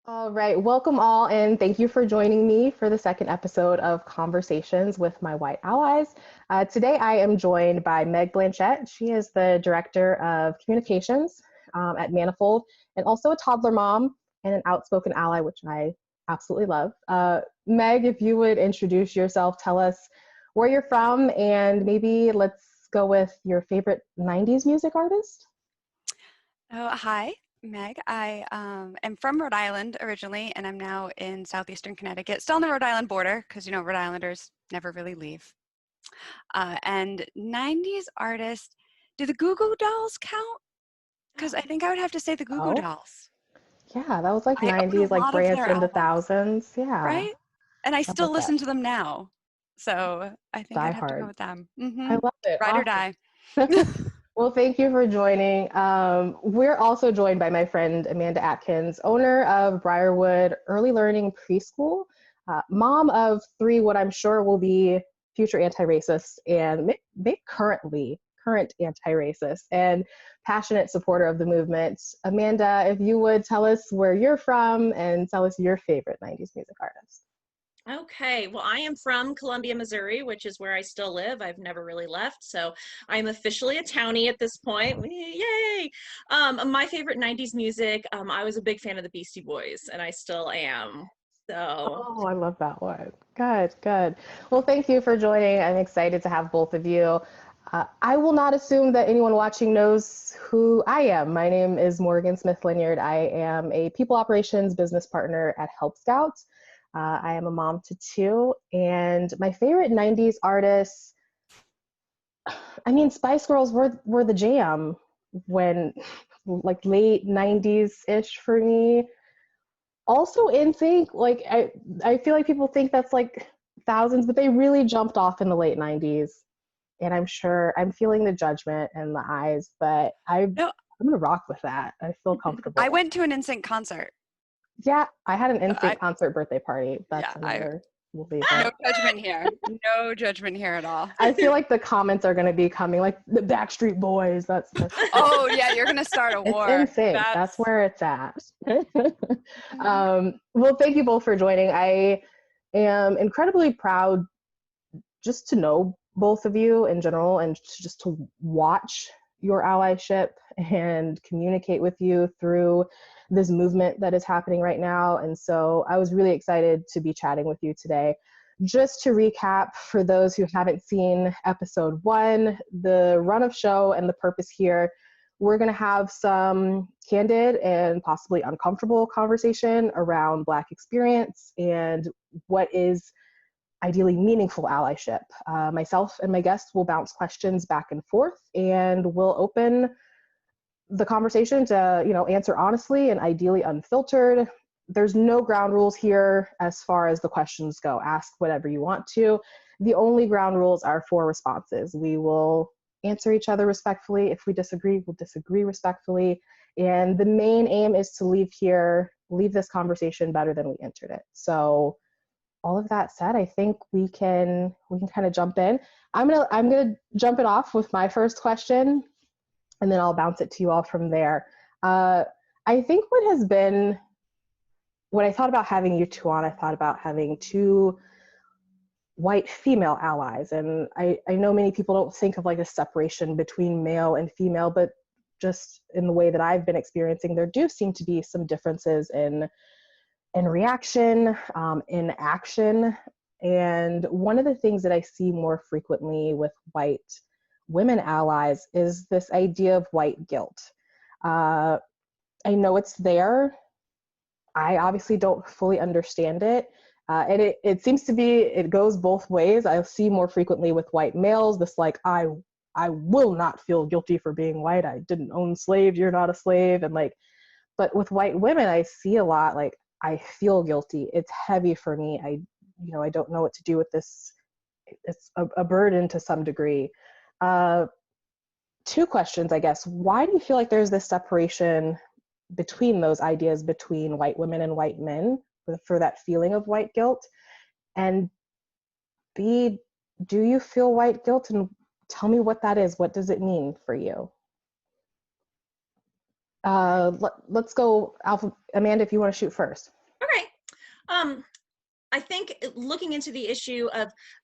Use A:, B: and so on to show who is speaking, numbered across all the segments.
A: All right, welcome all, and thank you for joining me for the second episode of Conversations with My White Allies. Today, I am joined by Meg Blanchette. She is the Director of Communications at Manifold, and also a toddler mom and an outspoken ally, which I absolutely love. Meg, if you would introduce yourself, tell us where you're from, and maybe let's go with your favorite 90s music artist.
B: Oh, hi, Meg. I am from Rhode Island originally, and I'm now in southeastern Connecticut, still on the Rhode Island border, because Rhode Islanders never really leave. And 90s artist, do the Goo Goo Dolls count? Because I think I would have to say the Goo Goo
A: Oh,
B: Dolls.
A: yeah, that was like
B: I own
A: 90s,
B: a
A: like
B: lot of
A: branched
B: their
A: into
B: albums,
A: thousands. Yeah,
B: right? And I
A: I
B: still
A: love that.
B: listen to them now. So I think
A: Die
B: I'd have to go
A: Hard.
B: with them.
A: I love it.
B: Ride or
A: Awesome.
B: die.
A: Well, thank you for joining. We're also joined by my friend Amanda Atkins, owner of Briarwood Early Learning Preschool, mom of three, what I'm sure will be future anti-racists and current anti-racist and passionate supporter of the movement. Amanda, if you would tell us where you're from and tell us your favorite 90s music artist.
C: Okay, well, I am from Columbia, Missouri, which is where I still live. I've never really left, so I'm officially a townie at this point. Yay! My favorite 90s music, I was a big fan of the Beastie Boys, and I still am. So,
A: Oh, I love that one. Good, good. Well, thank you for joining. I'm excited to have both of you. I will not assume that anyone watching knows who I am. My name is Morgan Smith Linyard. I am a people operations business partner at Help Scouts. I am a mom to two, and my favorite 90s artists, I mean, Spice Girls were the jam when, like, late 90s ish for me. Also NSYNC, like I feel like people think that's like thousands, but they really jumped off in the late 90s. And I'm sure I'm feeling the judgment and the eyes, but I'm
B: No,
A: gonna rock with that. I feel
B: I
A: comfortable.
B: went to an NSYNC concert.
A: Yeah, I had an
B: I,
A: NSYNC concert birthday party.
B: yeah,
A: That's
B: I
A: another, we'll leave
B: no
A: it.
B: judgment here. No judgment here at all.
A: I feel like the comments are gonna be coming like the Backstreet Boys. That's
B: Oh yeah, you're gonna start a
A: it's
B: war.
A: NSYNC. That's
B: That's
A: where it's at. Well, thank you both for joining. I am incredibly proud just to know both of you in general and just to watch your allyship and communicate with you through this movement that is happening right now. And so I was really excited to be chatting with you today. Just to recap, for those who haven't seen episode one, the run of show and the purpose here, we're going to have some candid and possibly uncomfortable conversation around Black experience and what is ideally meaningful allyship. Myself and my guests will bounce questions back and forth, and we'll open the conversation to answer honestly and ideally unfiltered. There's no ground rules here as far as the questions go. Ask whatever you want to. The only ground rules are for responses. We will answer each other respectfully. If we disagree, we'll disagree respectfully. And the main aim is to leave this conversation better than we entered it. So all of that said, I think we can kind of jump in. I'm gonna jump it off with my first question, and then I'll bounce it to you all from there. I think when I thought about having you two on, I thought about having two white female allies, and I know many people don't think of like a separation between male and female, but just in the way that I've been experiencing, there do seem to be some differences in reaction, in action. And one of the things that I see more frequently with white women allies is this idea of white guilt. Uh, I know it's there. I obviously don't fully understand it. And it seems to be, it goes both ways. I see more frequently with white males, this like, I will not feel guilty for being white. I didn't own slaves. You're not a slave. And like, but with white women, I see a lot like, I feel guilty. It's heavy for me. I don't know what to do with this. It's a burden to some degree. Two questions, I guess. Why do you feel like there's this separation between those ideas between white women and white men for that feeling of white guilt? And B, do you feel white guilt? And tell me what that is. What does it mean for you? Let's go Amanda, if you want to shoot first.
C: Okay. I think looking into the issue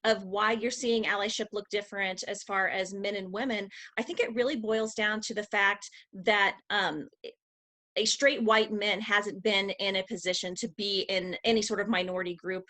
C: of why you're seeing allyship look different as far as men and women, I think it really boils down to the fact that a straight white man hasn't been in a position to be in any sort of minority group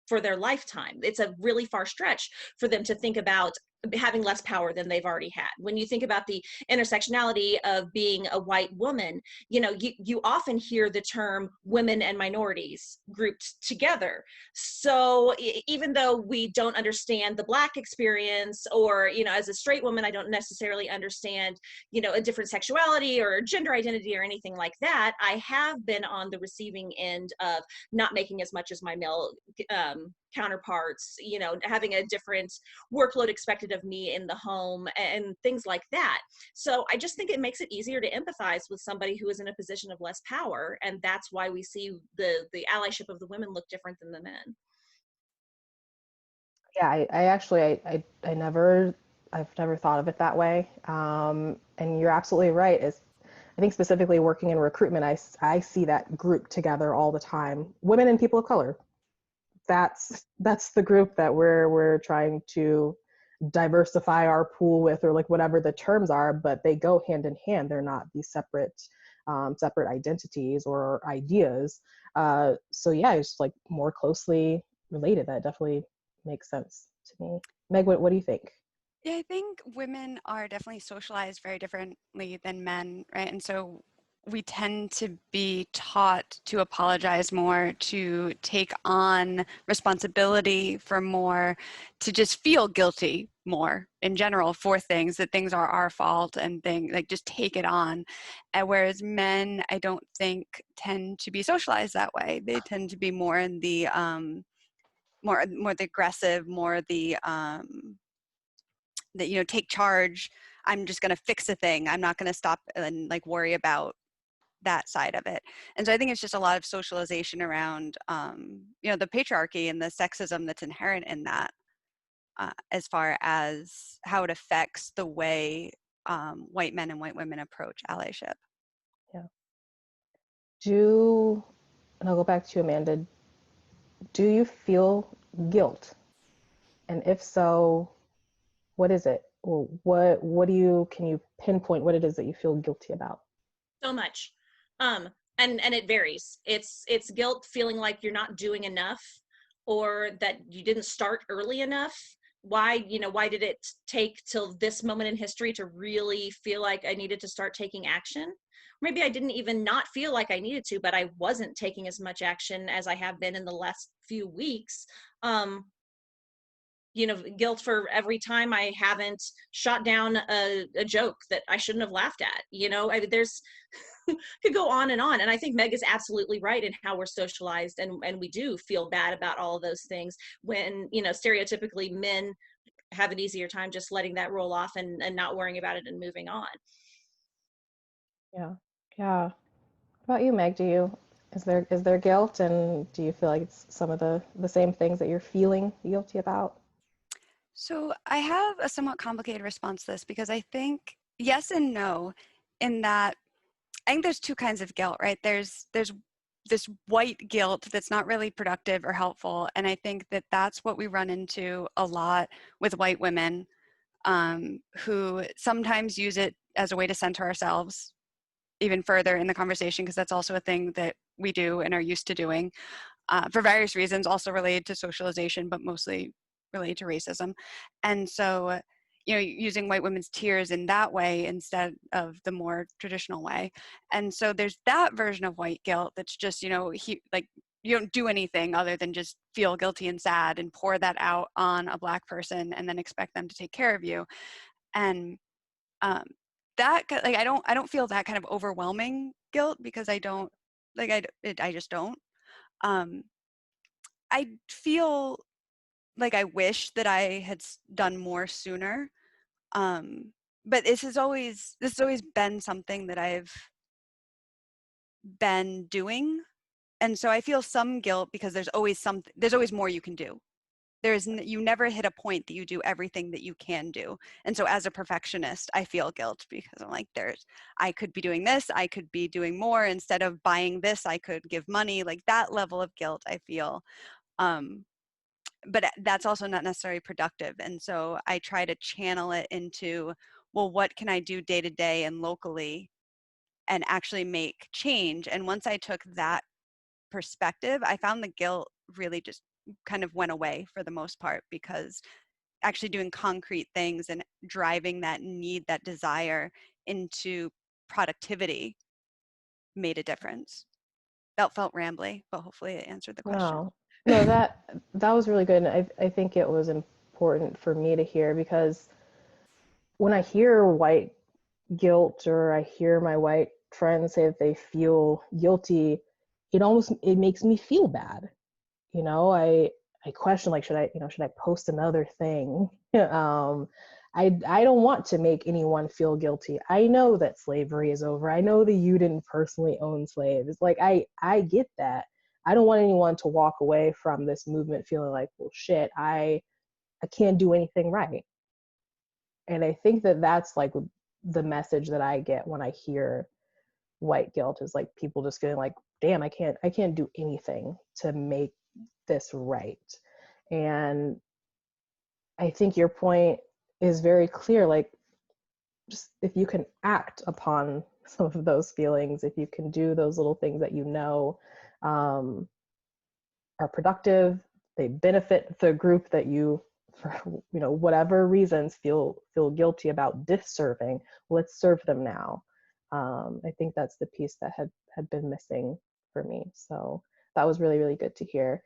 C: for their lifetime. It's a really far stretch for them to think about having less power than they've already had. When you think about the intersectionality of being a white woman, you often hear the term women and minorities grouped together. So even though we don't understand the Black experience, or, as a straight woman, I don't necessarily understand, a different sexuality or gender identity or anything like that, I have been on the receiving end of not making as much as my male counterparts, having a different workload expected of me in the home and things like that. So I just think it makes it easier to empathize with somebody who is in a position of less power, and that's why we see the allyship of the women look different than the men.
A: Yeah, I've never thought of it that way. And you're absolutely right. I think specifically working in recruitment, I see that group together all the time. Women and people of color. That's the group that we're trying to diversify our pool with, or like whatever the terms are, but they go hand in hand. They're not these separate identities or ideas. So yeah, it's like more closely related. That definitely makes sense to me. Meg, what do you think?
B: Yeah, I think women are definitely socialized very differently than men, right? And so we tend to be taught to apologize more, to take on responsibility for more, to just feel guilty more in general for things, that things are our fault and things like just take it on. And whereas men, I don't think tend to be socialized that way. They tend to be more in the more the aggressive, more the that take charge. I'm just going to fix a thing. I'm not going to stop and like worry about that side of it. And so I think it's just a lot of socialization around the patriarchy and the sexism that's inherent in that, as far as how it affects the way white men and white women approach allyship.
A: Yeah. And I'll go back to you, Amanda. Do you feel guilt? And if so, what is it? Or can you pinpoint what it is that you feel guilty about?
C: So much. And it varies. It's guilt, feeling like you're not doing enough, or that you didn't start early enough. Why did it take till this moment in history to really feel like I needed to start taking action? Maybe I didn't even not feel like I needed to, but I wasn't taking as much action as I have been in the last few weeks. Guilt for every time I haven't shot down a joke that I shouldn't have laughed at. There's could go on. And I think Meg is absolutely right in how we're socialized, and we do feel bad about all of those things when, stereotypically men have an easier time just letting that roll off and not worrying about it and moving on.
A: Yeah. Yeah. What about you, Meg? Is there guilt, and do you feel like it's some of the same things that you're feeling guilty about?
B: So I have a somewhat complicated response to this, because I think yes and no, in that I think there's two kinds of guilt, right? There's this white guilt that's not really productive or helpful. And I think that that's what we run into a lot with white women, who sometimes use it as a way to center ourselves even further in the conversation, because that's also a thing that we do and are used to doing, for various reasons, also related to socialization, but mostly related to racism. And so, using white women's tears in that way instead of the more traditional way. And so there's that version of white guilt that's just, you don't do anything other than just feel guilty and sad and pour that out on a Black person and then expect them to take care of you. And that, like, I don't feel that kind of overwhelming guilt, because I don't, like, I just don't. I feel like I wish that I had done more sooner. But this has always been something that I've been doing. And so I feel some guilt because there's always more you can do. you never hit a point that you do everything that you can do. And so as a perfectionist, I feel guilt because I'm like, I could be doing this, I could be doing more. Instead of buying this, I could give money. Like that level of guilt I feel. But that's also not necessarily productive. And so I try to channel it into, well, what can I do day to day and locally and actually make change? And once I took that perspective, I found the guilt really just kind of went away for the most part, because actually doing concrete things and driving that need, that desire into productivity made a difference. That felt rambly, but hopefully it answered the question.
A: No, that was really good. And I think it was important for me to hear, because when I hear white guilt, or I hear my white friends say that they feel guilty, it makes me feel bad. I question, like, should I post another thing? I don't want to make anyone feel guilty. I know that slavery is over. I know that you didn't personally own slaves. Like, I get that. I don't want anyone to walk away from this movement feeling like, well, shit, I can't do anything right. And I think that that's like the message that I get when I hear white guilt, is like people just feeling like, damn, I can't do anything to make this right. And I think your point is very clear. Like, just if you can act upon some of those feelings, if you can do those little things that are productive, they benefit the group that you, for whatever reasons, feel guilty about disserving, let's serve them now. I think that's the piece that had been missing for me. So that was really, really good to hear.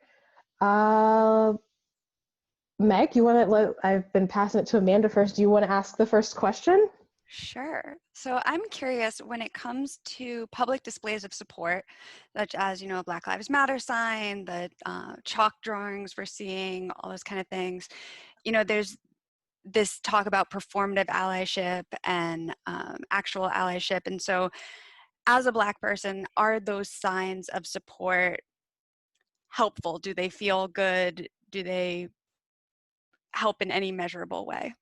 A: Meg, I've been passing it to Amanda first. Do you want to ask the first question?
B: Sure. So I'm curious, when it comes to public displays of support, such as, Black Lives Matter sign, the chalk drawings we're seeing, all those kind of things, there's this talk about performative allyship and actual allyship. And so as a Black person, are those signs of support helpful? Do they feel good? Do they help in any measurable way?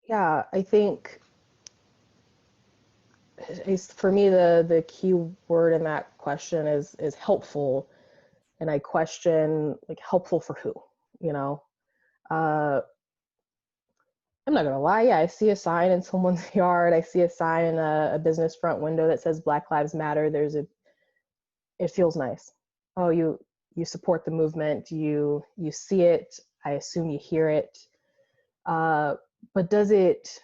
A: Yeah, I think for me, the key word in that question is helpful. And I question, like, helpful for who? I'm not gonna lie. Yeah, I see a sign in someone's yard. I see a sign in a business front window that says Black Lives Matter. It feels nice. Oh, you support the movement. You see it. I assume you hear it. But is it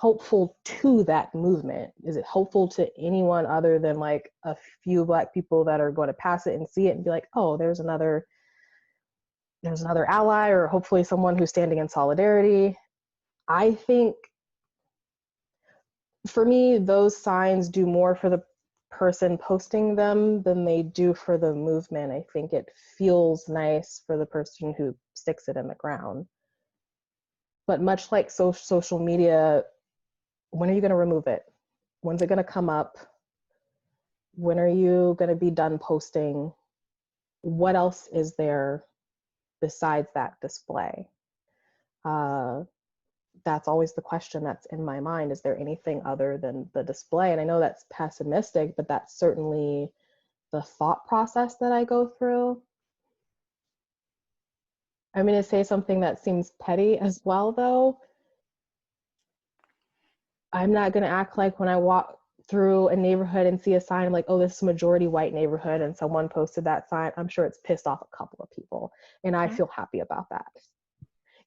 A: helpful to that movement? Is it helpful to anyone other than like a few Black people that are going to pass it and see it and be like, oh, there's another ally, or hopefully someone who's standing in solidarity? I think for me, those signs do more for the person posting them than they do for the movement. I think it feels nice for the person who sticks it in the ground. But much like social media, when are you going to remove it? When's it going to come up? When are you going to be done posting? What else is there besides that display? That's always the question that's in my mind. Is there anything other than the display? And I know that's pessimistic, but that's certainly the thought process that I go through. I'm going to say something that seems petty as well, though. I'm not going to act like when I walk through a neighborhood and see a sign, I'm like, oh, this is a majority white neighborhood and someone posted that sign. I'm sure it's pissed off a couple of people, and I feel happy about that.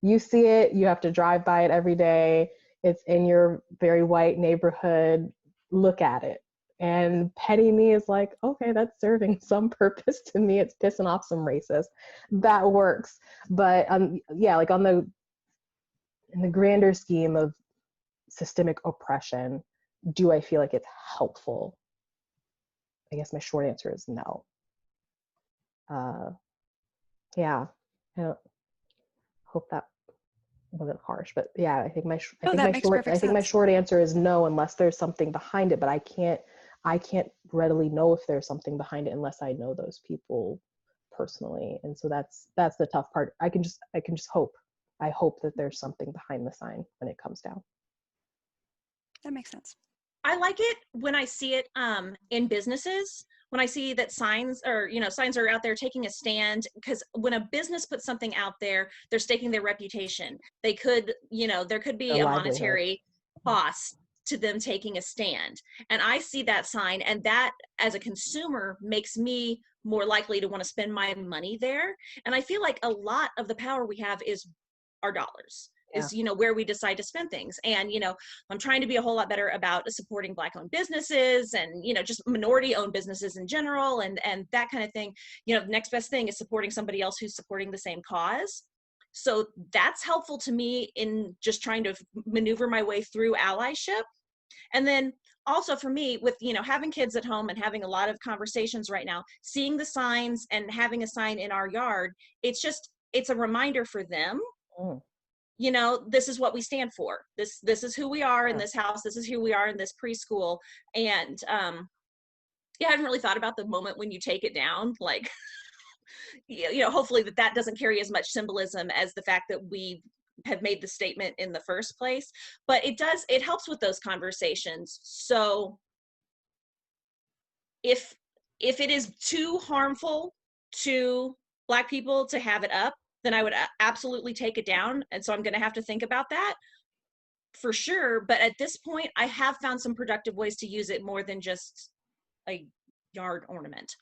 A: You see it, you have to drive by it every day. It's in your very white neighborhood. Look at it. And petty me is like, okay, that's serving some purpose to me. It's pissing off some racists. That works. But yeah, like in the grander scheme of systemic oppression, do I feel like it's helpful? I guess my short answer is no. Yeah, I don't hope that wasn't harsh, but yeah, I think my short answer is no, unless there's something behind it. But I can't readily know if there's something behind it unless I know those people personally. And so that's the tough part. I can just hope. I hope that there's something behind the sign when it comes down.
B: That makes sense.
C: I like it when I see it in businesses, when I see that signs are out there taking a stand, because when a business puts something out there, they're staking their reputation. They could, there could be
A: Their
C: a
A: livelihood.
C: monetary cost to them taking a stand. And I see that sign, and that as a consumer makes me more likely to want to spend my money there. And I feel like a lot of the power we have is our dollars. Is where we decide to spend things. And I'm trying to be a whole lot better about supporting Black owned businesses and just minority owned businesses in general, and that kind of thing. The next best thing is supporting somebody else who's supporting the same cause. So that's helpful to me in just trying to maneuver my way through allyship. And then also for me, with having kids at home and having a lot of conversations right now, seeing the signs and having a sign in our yard, it's a reminder for them. This is what we stand for. This is who we are in this house. This is who we are in this preschool. And I hadn't really thought about the moment when you take it down. Like, hopefully that doesn't carry as much symbolism as the fact that we have made the statement in the first place. But it helps with those conversations. So if it is too harmful to Black people to have it up, then I would absolutely take it down. And so I'm going to have to think about that for sure. But at this point, I have found some productive ways to use it more than just a yard ornament.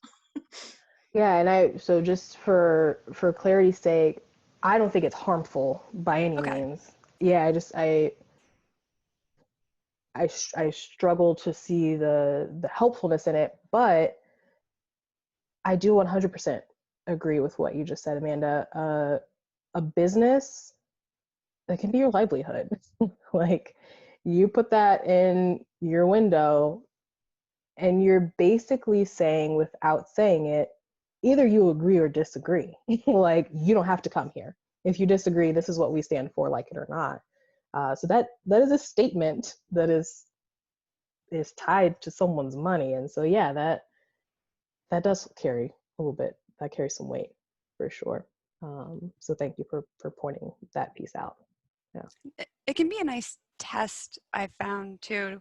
A: Yeah, and so just for clarity's sake, I don't think it's harmful by any means. Yeah, I struggle to see the helpfulness in it, but I do 100% agree with what you just said, Amanda. A business that can be your livelihood. Like, you put that in your window and you're basically saying, without saying it, either you agree or disagree. Like, you don't have to come here. If you disagree, this is what we stand for, like it or not. So that is a statement that is tied to someone's money. And so, yeah, that does carry a little bit. That carries some weight for sure. So thank you for pointing that piece out. Yeah.
B: It can be a nice test, I found too.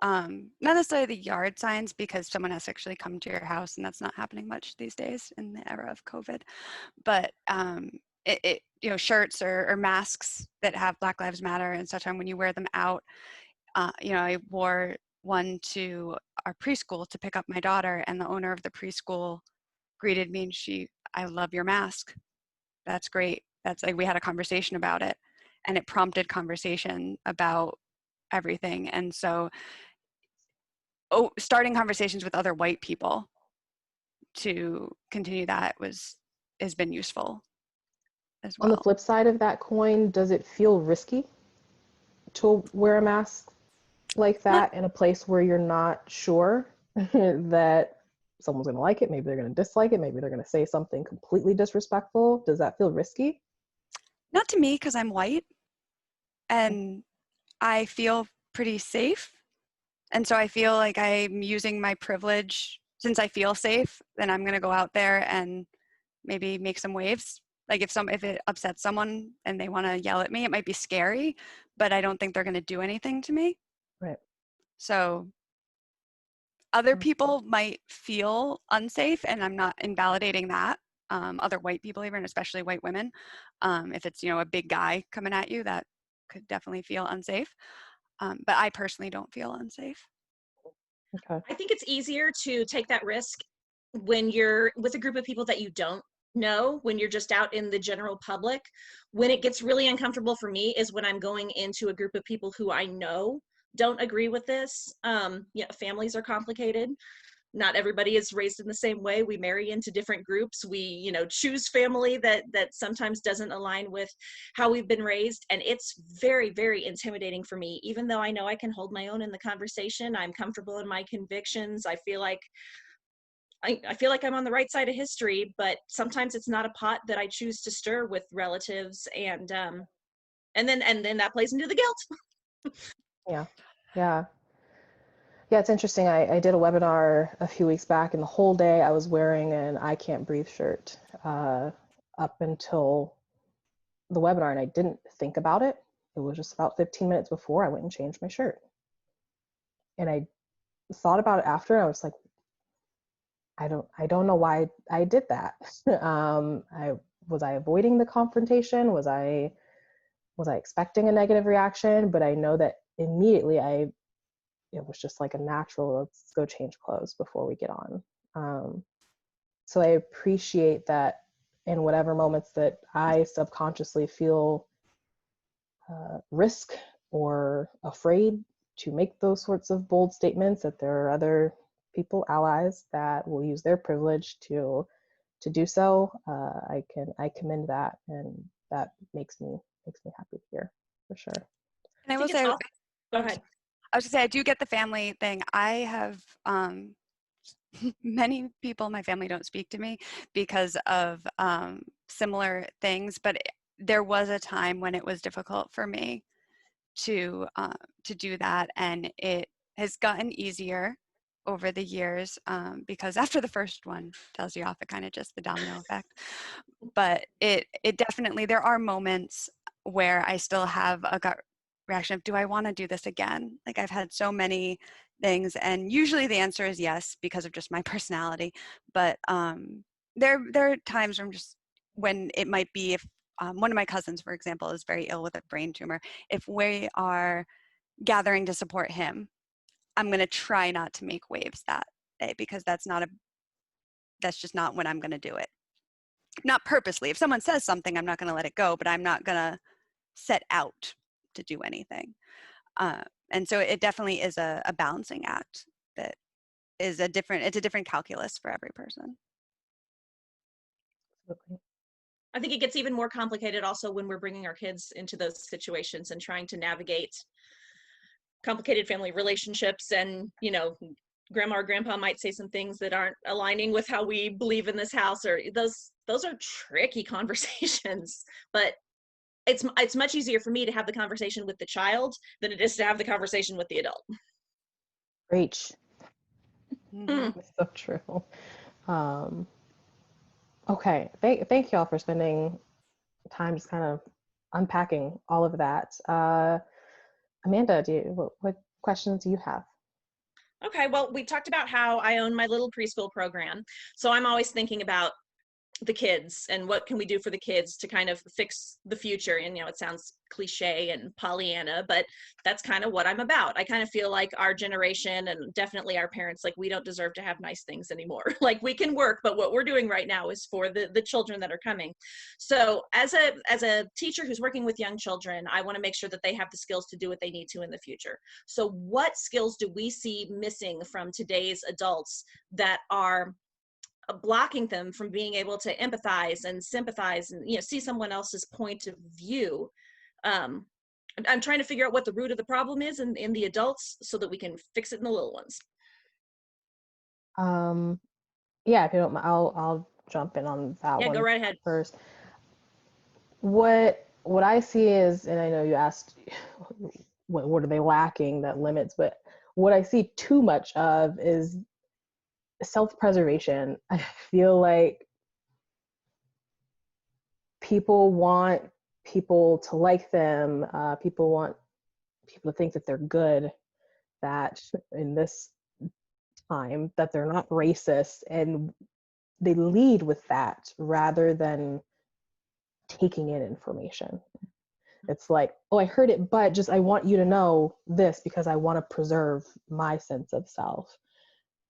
B: Not necessarily the yard signs, because someone has to actually come to your house, and that's not happening much these days in the era of COVID. But shirts or masks that have Black Lives Matter and such on, when you wear them out. I wore one to our preschool to pick up my daughter, and the owner of the preschool greeted me, and I love your mask. That's great. That's like, we had a conversation about it, and it prompted conversation about everything. And so starting conversations with other white people to continue that has been useful as well.
A: On the flip side of that coin, does it feel risky to wear a mask like that in a place where you're not sure that someone's going to like it? Maybe they're going to dislike it. Maybe they're going to say something completely disrespectful. Does that feel risky?
B: Not to me, because I'm white and I feel pretty safe. And so I feel like I'm using my privilege. Since I feel safe, then I'm going to go out there and maybe make some waves. Like, if it upsets someone and they want to yell at me, it might be scary, but I don't think they're going to do anything to me.
A: Right.
B: So other people might feel unsafe, and I'm not invalidating that. Other white people, even, especially white women, if it's, a big guy coming at you, that could definitely feel unsafe. But I personally don't feel unsafe.
A: Okay.
C: I think it's easier to take that risk when you're with a group of people that you don't know, when you're just out in the general public. When it gets really uncomfortable for me is when I'm going into a group of people who I know don't agree with this. Families are complicated. Not everybody is raised in the same way. We marry into different groups. We, choose family that sometimes doesn't align with how we've been raised. And it's very, very intimidating for me. Even though I know I can hold my own in the conversation, I'm comfortable in my convictions. I feel like I'm on the right side of history, but sometimes it's not a pot that I choose to stir with relatives. And then that plays into the guilt.
A: Yeah. Yeah, it's interesting. I did a webinar a few weeks back, and the whole day I was wearing an I Can't Breathe shirt up until the webinar, and I didn't think about it. It was just about 15 minutes before I went and changed my shirt. And I thought about it after, and I was like, I don't know why I did that. Was I avoiding the confrontation? Was I expecting a negative reaction? But I know that immediately it was just like a natural, let's go change clothes before we get on. So I appreciate that in whatever moments that I subconsciously feel risk or afraid to make those sorts of bold statements, that there are other people, allies, that will use their privilege to do so. I commend that, and that makes me happy to hear, for sure.
B: And I will say,
C: go ahead.
B: I was gonna say, I do get the family thing. I have many people in my family don't speak to me because of similar things, but there was a time when it was difficult for me to do that, and it has gotten easier over the years, because after the first one tells you off, it kind of just the domino effect. But it definitely, there are moments where I still have a gut reaction of, do I want to do this again? Like, I've had so many things, and usually the answer is yes, because of just my personality. But there are times when it might be, if one of my cousins, for example, is very ill with a brain tumor, if we are gathering to support him, I'm going to try not to make waves that day, because that's just not when I'm going to do it. Not purposely. If someone says something, I'm not going to let it go, but I'm not going to set out to do anything. And so it definitely is a balancing act that is it's a different calculus for every person.
A: Absolutely.
C: I think it gets even more complicated also when we're bringing our kids into those situations and trying to navigate complicated family relationships. And, grandma or grandpa might say some things that aren't aligning with how we believe in this house, or those are tricky conversations. But it's much easier for me to have the conversation with the child than it is to have the conversation with the adult.
A: Preach.
B: Mm-hmm.
A: It's so true. Okay, thank y'all for spending time just kind of unpacking all of that. Amanda, what questions do you have?
C: Okay, well, we talked about how I own my little preschool program. So I'm always thinking about the kids and what can we do for the kids to kind of fix the future. And, it sounds cliche and Pollyanna, but that's kind of what I'm about. I kind of feel like our generation, and definitely our parents, like, we don't deserve to have nice things anymore. Like, we can work, but what we're doing right now is for the children that are coming. So as a teacher who's working with young children, I want to make sure that they have the skills to do what they need to in the future. So what skills do we see missing from today's adults that are blocking them from being able to empathize and sympathize and see someone else's point of view? I'm trying to figure out what the root of the problem is in the adults so that we can fix it in the little ones.
A: Yeah, if you don't mind, I'll jump in on that one.
C: Go right ahead.
A: First. What I see is, and I know you asked what are they lacking that limits, but what I see too much of is self-preservation. I feel like people want people to like them. People want people to think that they're good, that in this time that they're not racist, and they lead with that rather than taking in information. It's like, oh, I heard it, but just I want you to know this because I want to preserve my sense of self.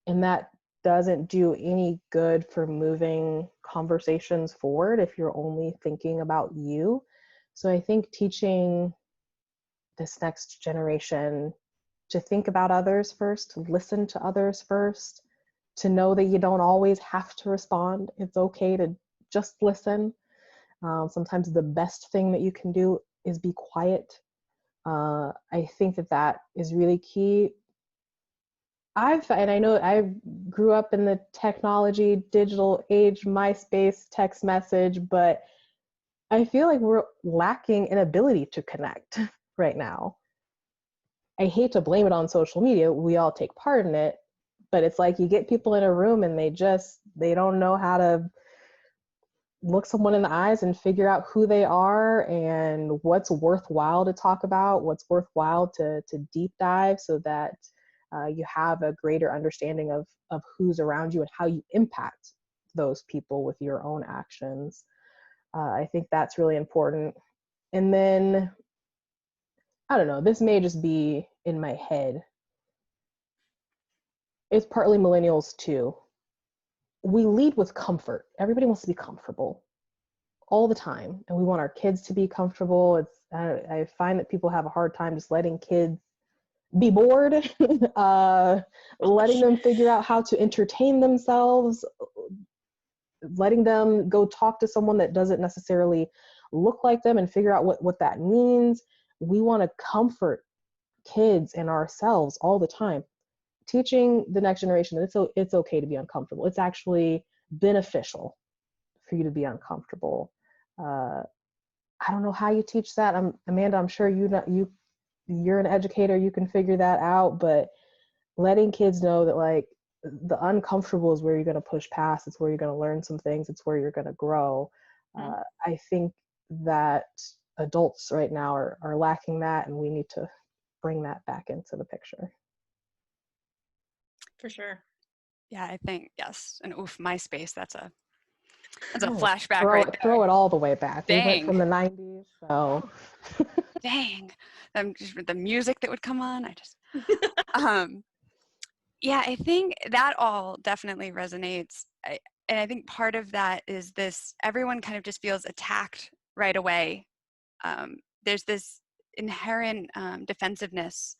A: And that doesn't do any good for moving conversations forward if you're only thinking about you. So I think teaching this next generation to think about others first, to listen to others first, to know that you don't always have to respond. It's okay to just listen. Sometimes the best thing that you can do is be quiet. I think that is really key. I know I grew up in the technology, digital age, MySpace, text message, but I feel like we're lacking an ability to connect right now. I hate to blame it on social media. We all take part in it, but it's like you get people in a room and they don't know how to look someone in the eyes and figure out who they are and what's worthwhile to talk about, what's worthwhile to deep dive, so that you have a greater understanding of who's around you and how you impact those people with your own actions. I think that's really important. And then, I don't know, this may just be in my head. It's partly millennials too. We lead with comfort. Everybody wants to be comfortable all the time, and we want our kids to be comfortable. I find that people have a hard time just letting kids be bored, letting them figure out how to entertain themselves, letting them go talk to someone that doesn't necessarily look like them and figure out what that means. We want to comfort kids and ourselves all the time. Teaching the next generation that it's okay to be uncomfortable. It's actually beneficial for you to be uncomfortable. I don't know how you teach that. Amanda, I'm sure you're an educator, you can figure that out, but letting kids know that like the uncomfortable is where you're going to push past. It's where you're going to learn some things. It's where you're going to grow. I think that adults right now are lacking that, and we need to bring that back into the picture.
C: For sure.
B: Yeah, I think, yes. And oof, MySpace, that's a flashback there.
A: Throw it all the way back.
B: Dang.
A: We went from the 90s, so.
B: Dang. Just the music that would come on, yeah, I think that all definitely resonates. And I think part of that is this, everyone kind of just feels attacked right away. There's this inherent defensiveness.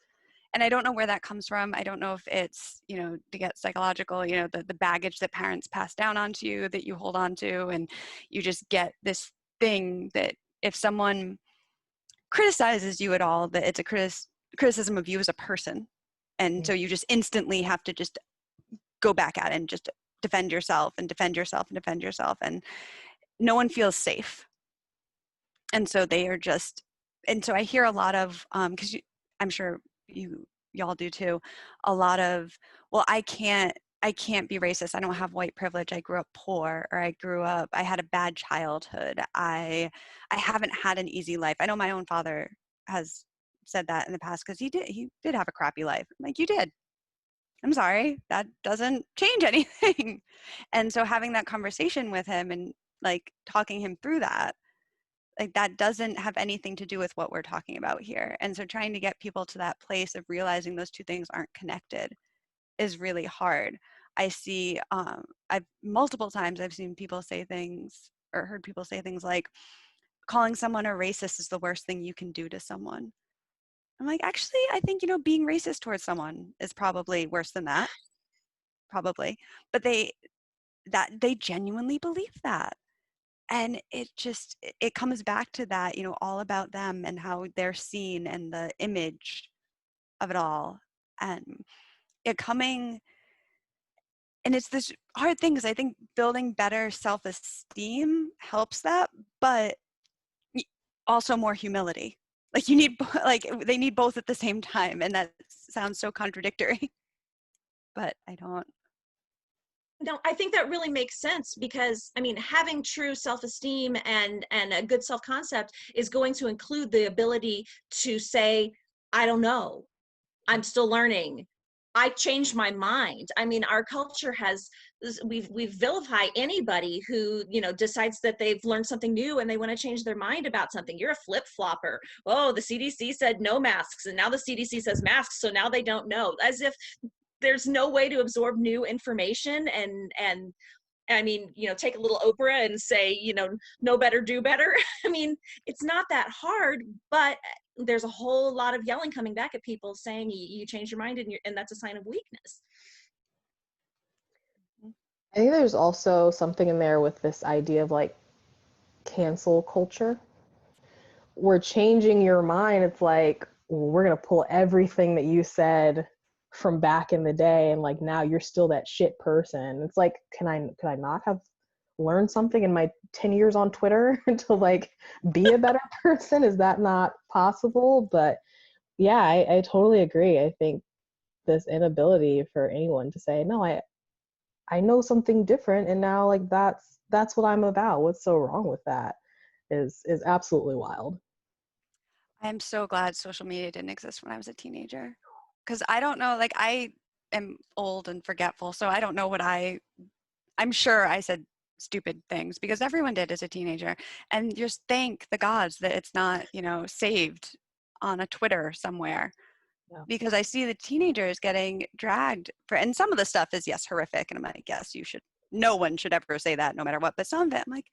B: And I don't know where that comes from. I don't know if it's, to get psychological, the baggage that parents pass down onto you that you hold on to, and you just get this thing that if someone criticizes you at all, that it's a criticism of you as a person. And so you just instantly have to just go back at it and just defend yourself and defend yourself and defend yourself. And no one feels safe. And so they are just, and so I hear a lot of, because I'm sure y'all do too, a lot of, well, I can't be racist. I don't have white privilege. I grew up poor, or I had a bad childhood. I haven't had an easy life. I know my own father has said that in the past, because he did have a crappy life. I'm like, you did. I'm sorry. That doesn't change anything. And so having that conversation with him and like talking him through that, like that doesn't have anything to do with what we're talking about here. And so trying to get people to that place of realizing those two things aren't connected is really hard. I see, multiple times I've seen people say things, or heard people say things like, calling someone a racist is the worst thing you can do to someone. I'm like, actually, I think, being racist towards someone is probably worse than that. Probably. But they genuinely believe that. And it comes back to that, all about them and how they're seen and the image of it all. And and it's this hard thing, because I think building better self-esteem helps that, but also more humility. Like they need both at the same time. And that sounds so contradictory, but I don't.
C: No, I think that really makes sense, because having true self-esteem and a good self-concept is going to include the ability to say, I don't know, I'm still learning, I changed my mind. Our culture we vilify anybody who decides that they've learned something new and they want to change their mind about something. You're a flip-flopper. Oh, the CDC said no masks, and now the CDC says masks, so now they don't know, as if there's no way to absorb new information. And take a little Oprah and say, know better, do better. It's not that hard, but there's a whole lot of yelling coming back at people saying you changed your mind, and that's a sign of weakness.
A: I think there's also something in there with this idea of like cancel culture. We're changing your mind. It's like, we're going to pull everything that you said from back in the day, and like now you're still that shit person. It's like, could I not have learned something in my 10 years on Twitter to like be a better person? Is that not possible? But Yeah, I totally agree. I think this inability for anyone to say, no, I know something different, and now like that's what I'm about. What's so wrong with that is absolutely wild.
B: I'm so glad social media didn't exist when I was a teenager. Because I don't know, like I am old and forgetful, so I don't know I'm sure I said stupid things because everyone did as a teenager. And just thank the gods that it's not, saved on a Twitter somewhere.
A: Yeah.
B: Because I see the teenagers getting dragged for, and some of the stuff is, yes, horrific. And I'm like, yes, no one should ever say that no matter what. But some of it, I'm like,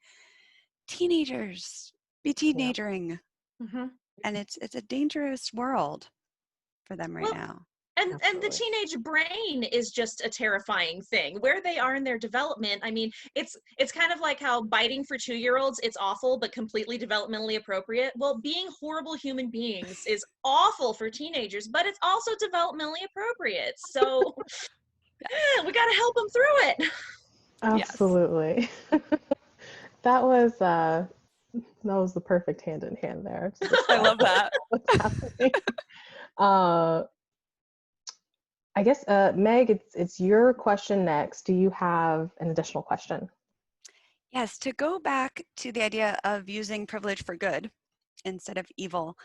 B: teenagers, be
A: Yeah.
B: teenagering.
C: Mm-hmm.
B: And it's a dangerous world for them right
C: Well,
B: now.
C: and the
A: Absolutely.
C: teenage brain is just a terrifying thing. Where they are in their development, I mean, it's kind of like how biting for 2-year-olds, it's awful but completely developmentally appropriate. Well, being horrible human beings is awful for teenagers, but it's also developmentally appropriate. So we got to help them through it.
B: Yes.
A: Absolutely. That was the perfect hand in hand there to
B: I
A: describe
B: love that.
A: what's happening. Uh, I guess, Meg, it's your question next. Do you have an additional question?
B: Yes, to go back to the idea of using privilege for good instead of evil.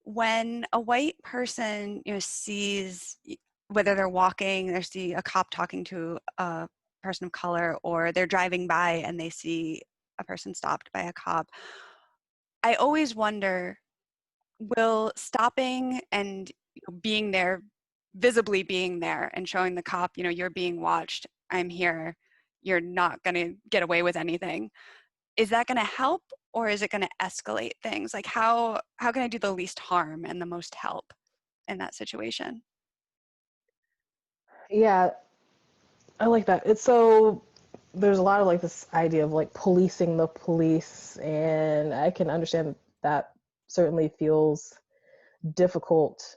B: When a white person, sees, whether they're walking, they see a cop talking to a person of color, or they're driving by and they see a person stopped by a cop, I always wonder, will stopping and being there, visibly being there and showing the cop, you're being watched, I'm here, you're not going to get away with anything, is that going to help, or is it going to escalate things? Like how can I do the least harm and the most help in that situation?
A: Yeah, I like that. It's so there's a lot of like this idea of like policing the police, and I can understand that certainly feels difficult.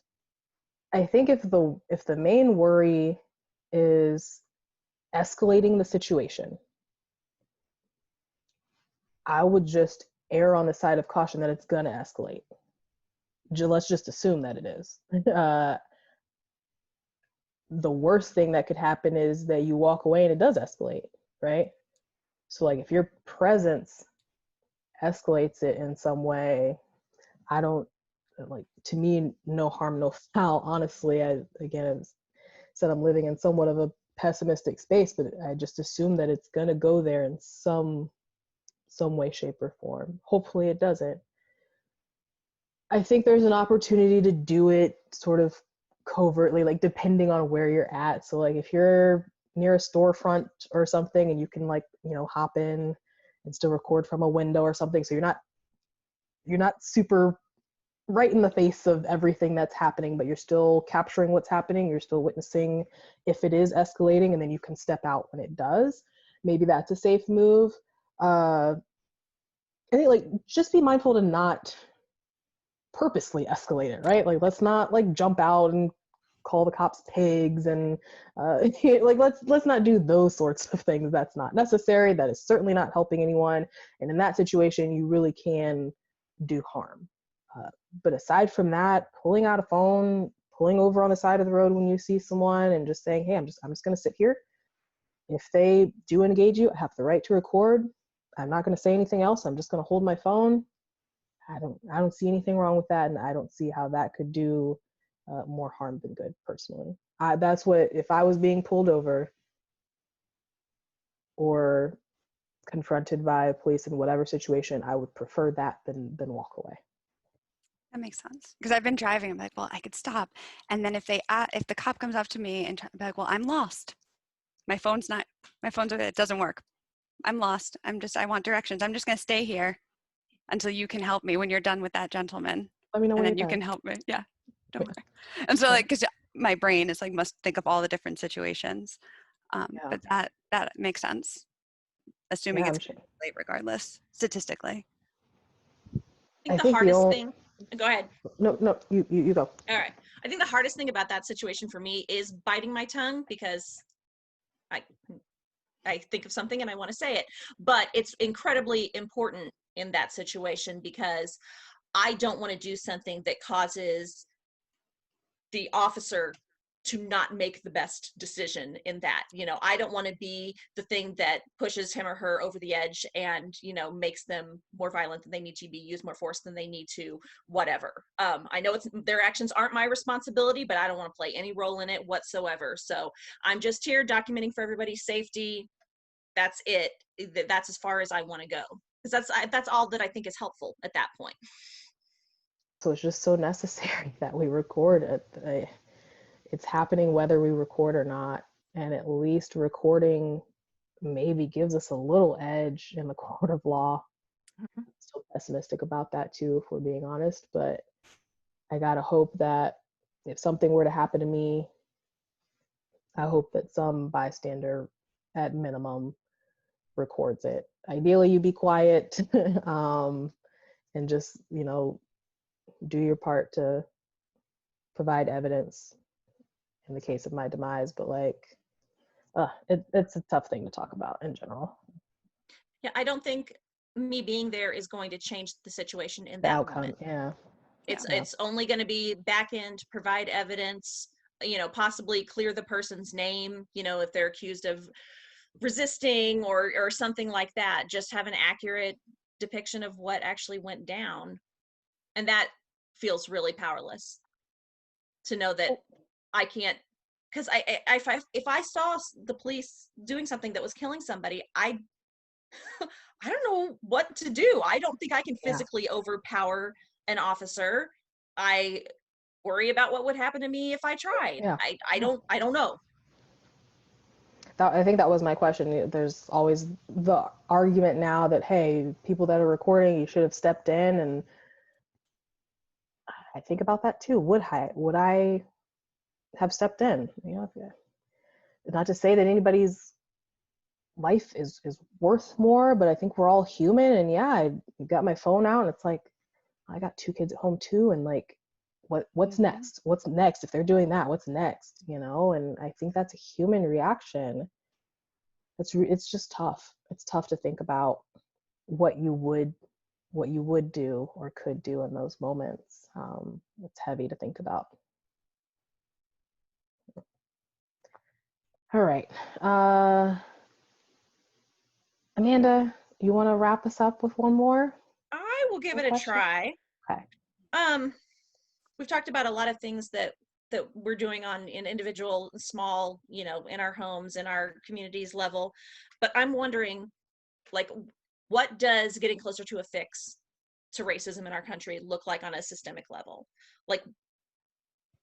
A: I think if the main worry is escalating the situation, I would just err on the side of caution that it's gonna escalate. Let's just assume that it is. The worst thing that could happen is that you walk away and it does escalate, right? So like if your presence escalates it in some way, I don't like, to me, no harm, no foul. Honestly, again, said I'm living in somewhat of a pessimistic space, but I just assume that it's gonna go there in some way, shape, or form. Hopefully it doesn't. I think there's an opportunity to do it sort of covertly, like depending on where you're at. So like if you're near a storefront or something and you can like, hop in and still record from a window or something. So you're not super right in the face of everything that's happening, but you're still capturing what's happening. You're still witnessing if it is escalating, and then you can step out when it does. Maybe that's a safe move. I think like just be mindful to not purposely escalate it, right? Like let's not like jump out and call the cops pigs and like let's not do those sorts of things. That's not necessary. That is certainly not helping anyone. And in that situation, you really can do harm. But aside from that, pulling out a phone, pulling over on the side of the road when you see someone, and just saying, "Hey, I'm just going to sit here. If they do engage you, I have the right to record. I'm not going to say anything else. I'm just going to hold my phone." I don't see anything wrong with that, and I don't see how that could do more harm than good. Personally, that's what, if I was being pulled over or confronted by police in whatever situation, I would prefer that than walk away.
B: That makes sense. Because I've been driving, I'm like, well, I could stop. And then if the cop comes up to me and be like, well, I'm lost. My phone's okay, it doesn't work. I'm lost. I want directions. I'm just going to stay here until you can help me when you're done with that gentleman.
A: Let me know
B: And
A: when
B: then
A: you're
B: you
A: done.
B: can help me. Yeah, don't
A: Yeah.
B: worry. And so like, because my brain is like, must think of all the different situations.
A: Yeah.
B: But that makes sense, assuming
A: Yeah,
B: it's
A: I'm sure.
B: late regardless, statistically.
C: I think
A: I
C: the
A: think the
C: hardest
A: only
C: thing, go ahead.
A: no, you go.
C: All right. I think the hardest thing about that situation for me is biting my tongue, because I think of something and I want to say it, but it's incredibly important in that situation because I don't want to do something that causes the officer to not make the best decision in that. You know, I don't want to be the thing that pushes him or her over the edge and, you know, makes them more violent than they need to be, use more force than they need to, whatever. I know their actions aren't my responsibility, but I don't want to play any role in it whatsoever. So I'm just here documenting for everybody's safety. That's it. That's as far as I want to go, because that's all that I think is helpful at that point.
A: So it's just so necessary that we record it. It's happening whether we record or not, and at least recording maybe gives us a little edge in the court of law. I'm so pessimistic about that too, if we're being honest, but I gotta hope that if something were to happen to me, I hope that some bystander at minimum records it. Ideally you be quiet and just, you know, do your part to provide evidence in the case of my demise, but like, it's a tough thing to talk about in general.
C: Yeah, I don't think me being there is going to change the situation in
A: The
C: that
A: outcome,
C: moment.
A: yeah.
C: It's only going to be back end, provide evidence, you know, possibly clear the person's name, you know, if they're accused of resisting or something like that. Just have an accurate depiction of what actually went down, and that feels really powerless to know that I can't, because if I saw the police doing something that was killing somebody, I don't know what to do. I don't think I can physically overpower an officer. I worry about what would happen to me if I tried. I don't know.
A: I think that was my question. There's always the argument now that, hey, people that are recording, you should have stepped in, and I think about that too. Would I have stepped in? You know, not to say that anybody's life is worth more, but I think we're all human. And yeah, I got my phone out, and it's like, I got 2 kids at home too, and like, what's next? What's next? If they're doing that, what's next? You know, and I think that's a human reaction. It's just tough. It's tough to think about what you would do or could do in those moments. It's heavy to think about. All right. Amanda, you want to wrap us up with one more?
C: I will give it a try.
A: Okay.
C: We've talked about a lot of things that we're doing in individual, small, you know, in our homes, in our communities level, but I'm wondering, like, what does getting closer to a fix to racism in our country look like on a systemic level? Like,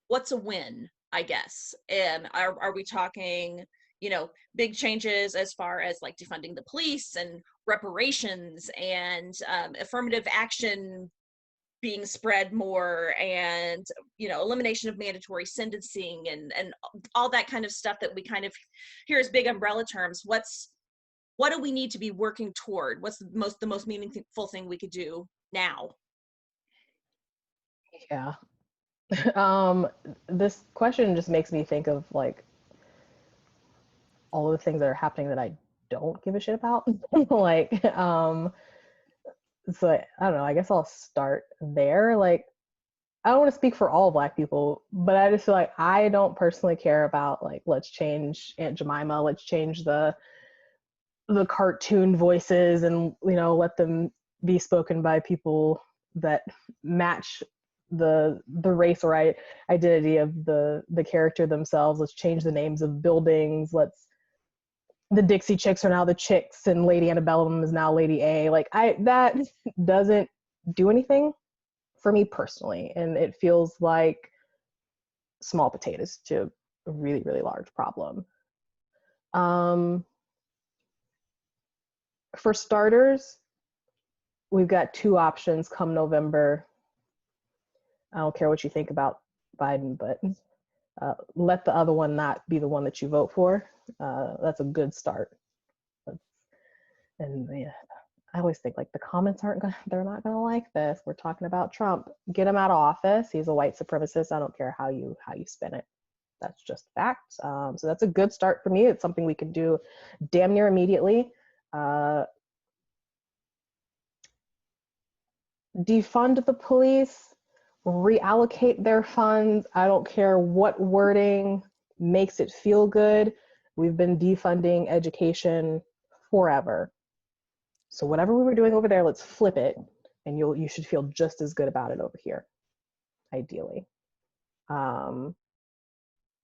C: what's a win, I guess? And are we talking, you know, big changes as far as like defunding the police and reparations and affirmative action being spread more, and, you know, elimination of mandatory sentencing and all that kind of stuff that we kind of hear as big umbrella terms? What do we need to be working toward? What's the most meaningful thing we could do now?
A: Yeah. This question just makes me think of like all of the things that are happening that I don't give a shit about. Like, so I don't know, I guess I'll start there. Like, I don't want to speak for all Black people, but I just feel like I don't personally care about, like, let's change Aunt Jemima, let's change the cartoon voices, and, you know, let them be spoken by people that match the race or identity of the character themselves. Let's change the names of buildings. The Dixie Chicks are now the Chicks, and Lady Antebellum is now Lady A. Like, that doesn't do anything for me personally, and it feels like small potatoes to a really, really large problem. For starters, we've got 2 options come November. I don't care what you think about Biden, but let the other one not be the one that you vote for. That's a good start. And yeah, I always think, like, the comments they're not gonna like this. We're talking about Trump. Get him out of office. He's a white supremacist. I don't care how you spin it. That's just fact. So that's a good start for me. It's something we could do damn near immediately. Defund the police. reallocate their funds. I don't care what wording makes it feel good. We've been defunding education forever. So whatever we were doing over there, let's flip it, and you should feel just as good about it over here, ideally.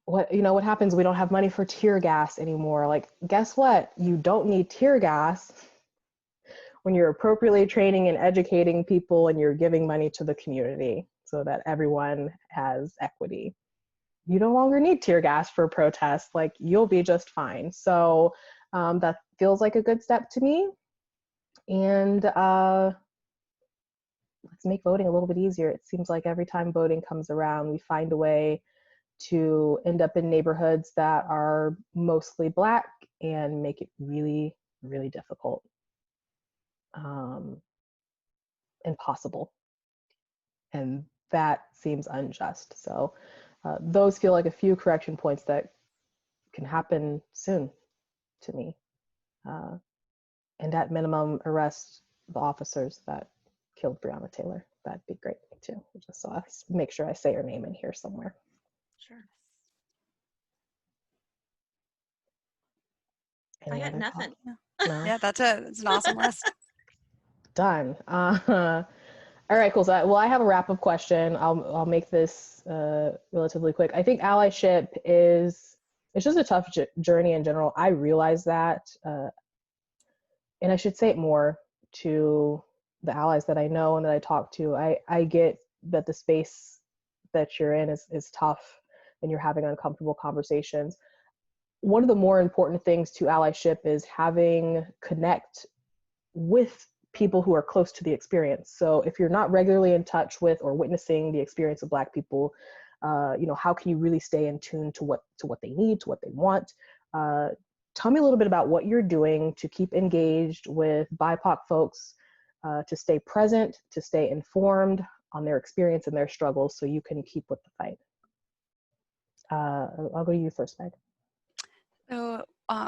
A: What happens? We don't have money for tear gas anymore. Like, guess what? You don't need tear gas when you're appropriately training and educating people and you're giving money to the community so that everyone has equity. You no longer need tear gas for protests. Like, you'll be just fine. So that feels like a good step to me. And let's make voting a little bit easier. It seems like every time voting comes around, we find a way to end up in neighborhoods that are mostly Black and make it really, really difficult. Impossible. And that seems unjust. So those feel like a few correction points that can happen soon to me. And at minimum, arrest the officers that killed Breonna Taylor. That'd be great too. Just so I make sure I say her name in here somewhere.
C: Sure.
A: Any
C: I got
A: other
C: nothing.
A: No?
B: Yeah, that's an awesome list.
A: Done. All right, cool. So, I have a wrap-up question. I'll make this relatively quick. I think allyship it's just a tough journey in general. I realize that, and I should say it more to the allies that I know and that I talk to. I get that the space that you're in is tough and you're having uncomfortable conversations. One of the more important things to allyship is having connect with people who are close to the experience. So if you're not regularly in touch with or witnessing the experience of Black people, how can you really stay in tune to what they need, to what they want? Tell me a little bit about what you're doing to keep engaged with BIPOC folks, to stay present, to stay informed on their experience and their struggles so you can keep with the fight. I'll go to you first, Meg.
B: So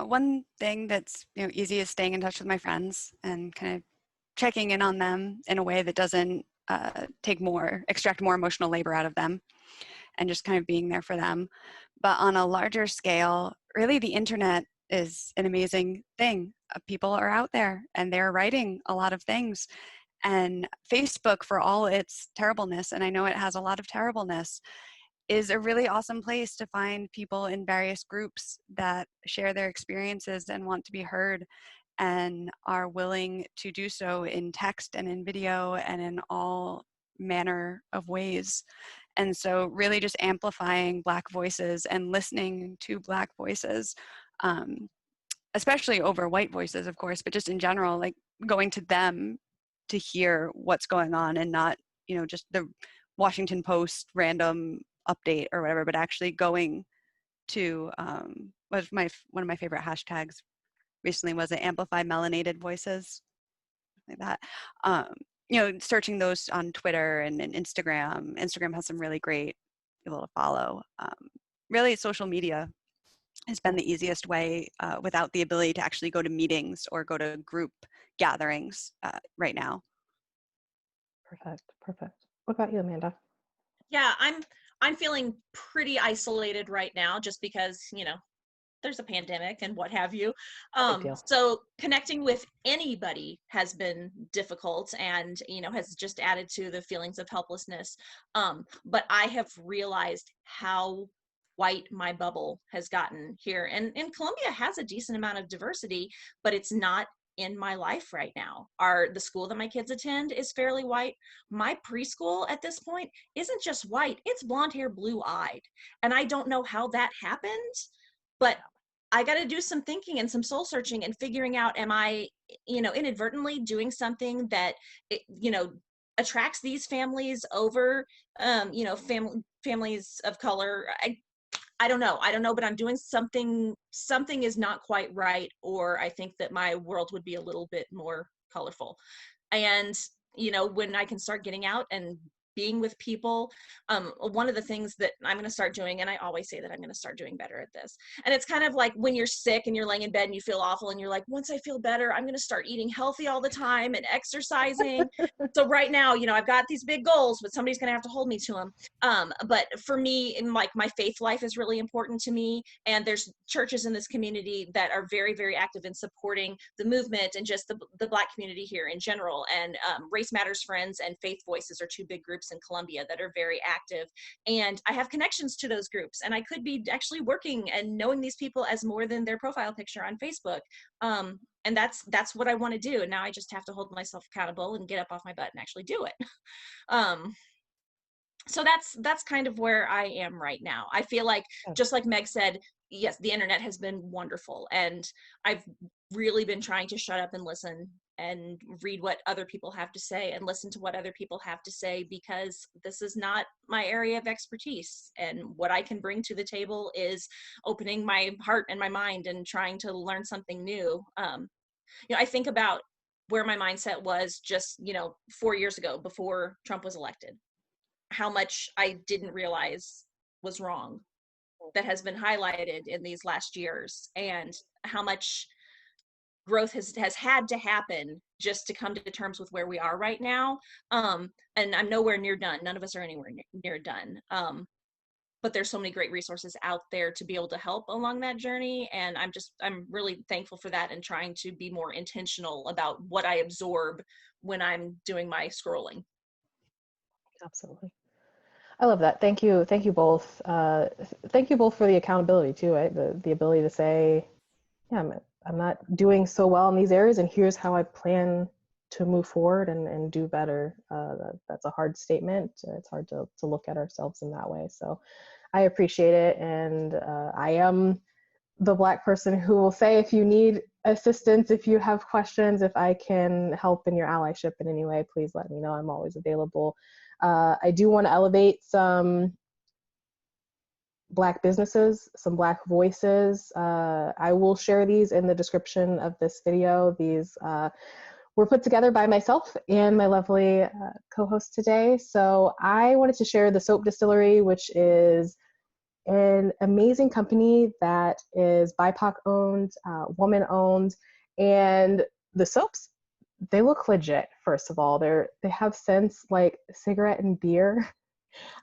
B: one thing that's easy is staying in touch with my friends and kind of checking in on them in a way that doesn't extract more emotional labor out of them, and just kind of being there for them. But on a larger scale, really the internet is an amazing thing. People are out there and they're writing a lot of things. And Facebook, for all its terribleness, and I know it has a lot of terribleness, is a really awesome place to find people in various groups that share their experiences and want to be heard and are willing to do so in text and in video and in all manner of ways. And so really just amplifying Black voices and listening to Black voices, especially over white voices, of course, but just in general, like going to them to hear what's going on and not, just the Washington Post random update or whatever, but actually going to one of my favorite hashtags recently was amplify melanated voices, like that. Searching those on Twitter and Instagram. Instagram has some really great people to follow. Really, social media has been the easiest way without the ability to actually go to meetings or go to group gatherings right now.
A: Perfect. What about you, Amanda?
C: Yeah, I'm feeling pretty isolated right now just because, there's a pandemic and what have you. So connecting with anybody has been difficult and, has just added to the feelings of helplessness. But I have realized how white my bubble has gotten here. And Columbia has a decent amount of diversity, but it's not in my life right now. The school that my kids attend is fairly white. My preschool at this point isn't just white, it's blonde hair, blue eyed. And I don't know how that happened, but I got to do some thinking and some soul searching and figuring out, am I, inadvertently doing something that, attracts these families over, families of color. I don't know, but I'm doing something is not quite right, or I think that my world would be a little bit more colorful. And, when I can start getting out and being with people. One of the things that I'm going to start doing, and I always say that I'm going to start doing better at this, and it's kind of like when you're sick and you're laying in bed and you feel awful and you're like, once I feel better, I'm going to start eating healthy all the time and exercising. So right now, you know, I've got these big goals, but somebody's going to have to hold me to them. But for me, in like my faith life is really important to me, and there's churches in this community that are very, very active in supporting the movement and just the Black community here in general. And Race Matters Friends and Faith Voices are two big groups in Columbia that are very active, and I have connections to those groups, and I could be actually working and knowing these people as more than their profile picture on Facebook. And that's what I want to do, and now I just have to hold myself accountable and get up off my butt and actually do it. So that's kind of where I am right now. I feel like, just like Meg said, yes, the internet has been wonderful, and I've really been trying to shut up and listen and read what other people have to say and listen to what other people have to say, because this is not my area of expertise, and what I can bring to the table is opening my heart and my mind and trying to learn something new. You know, I think about where my mindset was just, you know, 4 years ago before Trump was elected, how much I didn't realize was wrong that has been highlighted in these last years, and how much growth has had to happen just to come to terms with where we are right now. And I'm nowhere near done. None of us are anywhere near done. But there's so many great resources out there to be able to help along that journey. And I'm really thankful for that, and trying to be more intentional about what I absorb when I'm doing my scrolling.
A: Absolutely. I love that. Thank you. Thank you both. Thank you both for the accountability too, right? The ability to say, yeah, I'm not doing so well in these areas, and here's how I plan to move forward and do better. That's a hard statement. It's hard to look at ourselves in that way. So I appreciate it. And I am the Black person who will say, if you need assistance, if you have questions, if I can help in your allyship in any way, please let me know. I'm always available. I do want to elevate some Black businesses, some Black voices. I will share these in the description of this video. These were put together by myself and my lovely co-host today. So I wanted to share the Soap Distillery, which is an amazing company that is BIPOC owned, woman owned, and the soaps, they look legit. First of all, they have scents like cigarette and beer.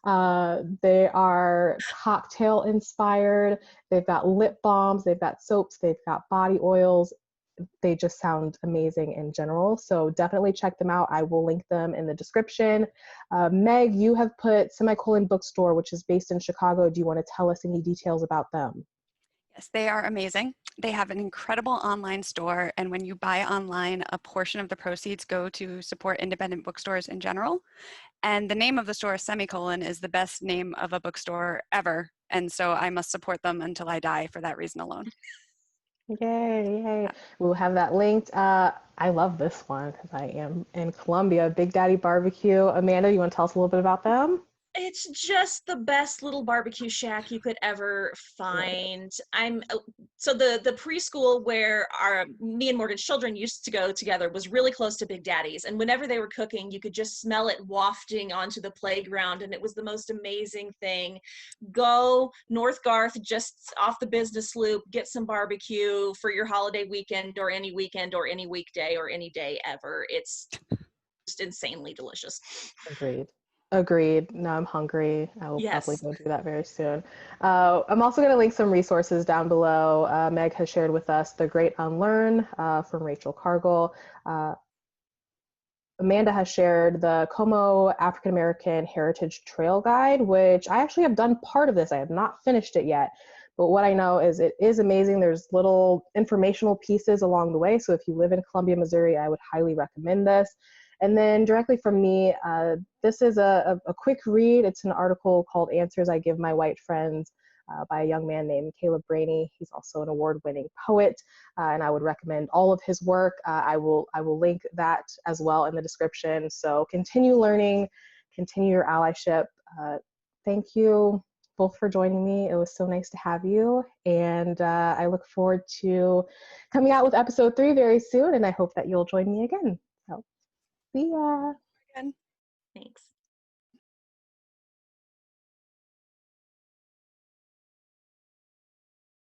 A: They are cocktail inspired. They've got lip balms, they've got soaps, they've got body oils. They just sound amazing in general. So definitely check them out. I will link them in the description. Meg, you have put Semicolon Bookstore, which is based in Chicago. Do you want to tell us any details about them?
B: Yes, they are amazing. They have an incredible online store, and when you buy online, a portion of the proceeds go to support independent bookstores in general. And the name of the store, Semicolon, is the best name of a bookstore ever. And so I must support them until I die for that reason alone.
A: Yay, yay. We'll have that linked. I love this one because I am in Columbia. Big Daddy Barbecue. Amanda, you want to tell us a little bit about them?
C: It's just the best little barbecue shack you could ever find. So the preschool where me and Morgan's children used to go together was really close to Big Daddy's, and whenever they were cooking, you could just smell it wafting onto the playground, and it was the most amazing thing. Go North Garth, just off the business loop, get some barbecue for your holiday weekend or any weekday or any day ever. It's just insanely delicious.
A: Agreed. Now I'm hungry. I will
C: Yes.
A: probably go do that very soon. I'm also going to link some resources down below. Meg has shared with us The Great Unlearn from Rachel Cargill. Amanda has shared the Como African American Heritage Trail Guide, which I actually have done part of this. I have not finished it yet, but what I know is it is amazing. There's little informational pieces along the way. So if you live in Columbia, Missouri, I would highly recommend this. And then directly from me, this is a quick read. It's an article called Answers I Give My White Friends by a young man named Caleb Brainey. He's also an award-winning poet, and I would recommend all of his work. I will link that as well in the description. So continue learning, continue your allyship. Thank you both for joining me. It was so nice to have you, and I look forward to coming out with episode 3 very soon, and I hope that you'll join me again. So. See ya.
B: Again.
C: Thanks.